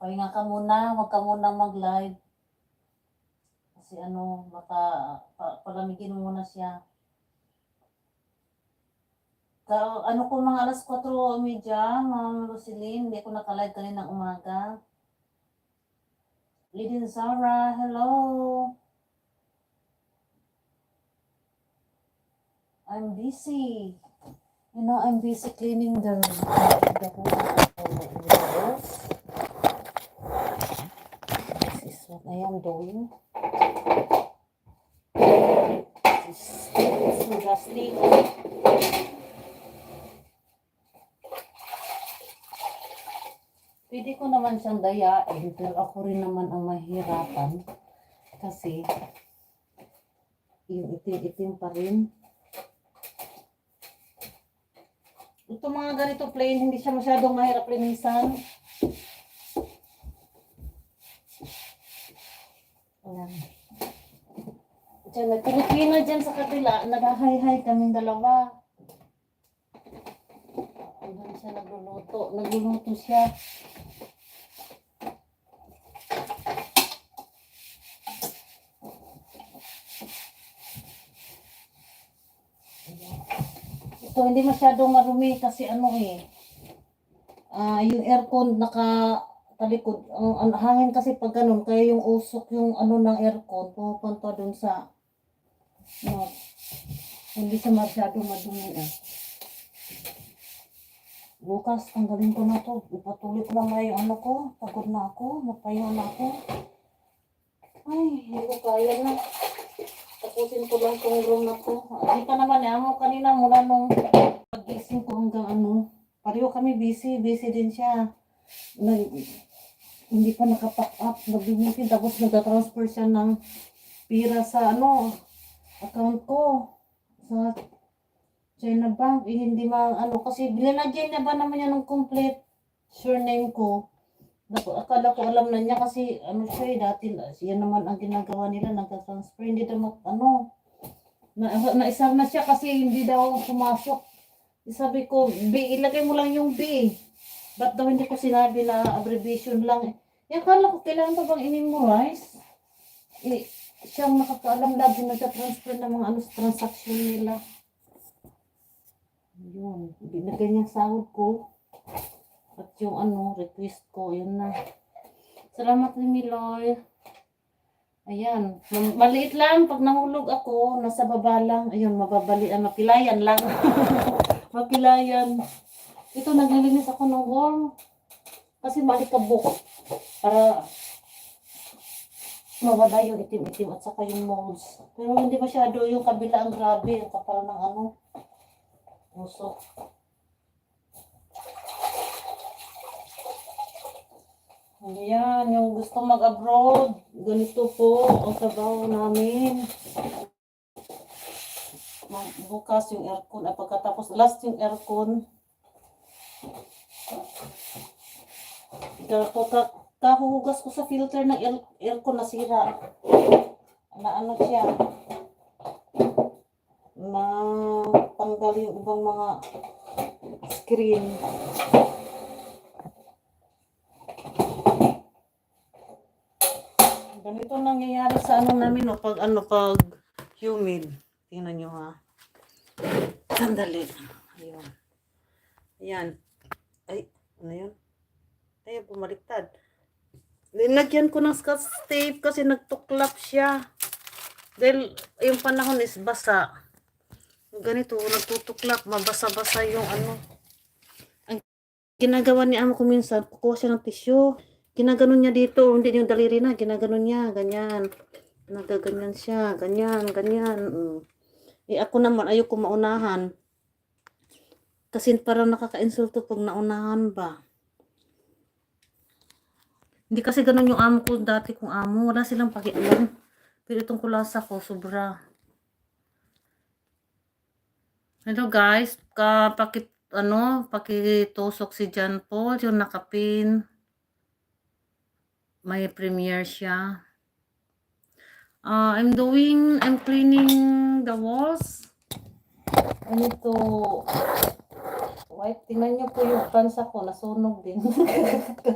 Pahinga ka muna, huwag ka muna mag-live. Kasi baka palamigin mo muna siya. Ko mga alas 4:30, Ma'am Roselyn, hindi ako nakalive kaninang umaga. Lidin Zara, hello. I'm busy. I'm busy cleaning the windows. This is what I am doing. It's so dusty. Pwede ko naman siyang dayain, pero ako rin naman ang mahirapan. Kasi, yung itim-itim pa rin. Ito mga ganito plain, hindi siya masyadong mahirap linisan. Ayan. Diyan, nag-Pilipino dyan sa kabila, nag-hi-hi kaming dalawa. Doon siya nagluluto siya. Ito hindi masyadong marumi kasi yung aircon talikod. Ang hangin kasi pag ganun, kaya yung usok yung ng aircon pupunta dun sa hindi siya masyadong madumi. Bukas tanggalin ko na to, ipatuloy ko na yung ko, pagod na ako, mapayo na ako. Ay, hindi ko kaya na. Tapusin ko lang tong room na to. Di pa naman amo kanina mula nung pag-gising ko hanggang pareho kami busy din siya. Hindi pa nakapack up, nag-meeting, tapos nagtatransfer siya ng pira sa account ko sa China Bank. Hindi kasi binilagyan niya ba naman yan ng complete surname ko. Akala ko alam na niya kasi siya dati siya naman ang ginagawa nila, nagtatransfer. Hindi daw naisar na siya kasi hindi daw pumasok. Sabi ko, B, ilagay mo lang yung B. Ba't daw hindi ko sinabi na abbreviation lang? Akala ko kailangan pa bang i-memorize? Siyang nakakaalam lagi nagtatransfer ng mga transaction nila. Yun, binigay niya sahod ko. At yung request ko, yun na. Salamat ni Miloy. Ayan, maliit lang. Pag nahulog ako, nasa baba lang. Ayun, mapilayan lang. Mapilayan. Ito, naglilinis ako ng wall. Kasi malikabok. Para mawala yung itim-itim at saka yung molds. Pero hindi masyado yung kabila ang grabe. Ang kapal ng usok. Ayan, yung gusto mag-abroad, ganito po ang trabaho namin. Bukas yung aircon, at pagkatapos last yung aircon. Kahuhugas ko sa filter ng aircon, nasira. Siya. Tanggal yung ibang mga screen. Ganito nangyayari sa namin pag humid. Tingnan nyo ha. Sandali. Ayun. Ayan. Ay, yun? Ay, bumaliktad. Linagyan ko ng scotch tape kasi nagtuklap siya. Dahil yung panahon is basa. Ganito, nagtutuklap, mabasa-basa yung Ang ginagawa ni amo ko minsan, kukuha siya ng tissue. Ginaganon niya dito, hindi yung daliri na, ginaganon niya, ganyan. Nagaganyan siya, ganyan. Ako naman, ayoko maunahan. Kasi parang nakaka-insulto pag naunahan ba. Hindi kasi ganun yung amo ko dati kong amo. Wala silang pakialam. Pero itong kulasa ko, sobra. Hello guys, pakitusok si John Paul, yung nakapin. May premiere siya. I'm cleaning the walls. Tingnan niyo po yung pansa ko, nasunog din.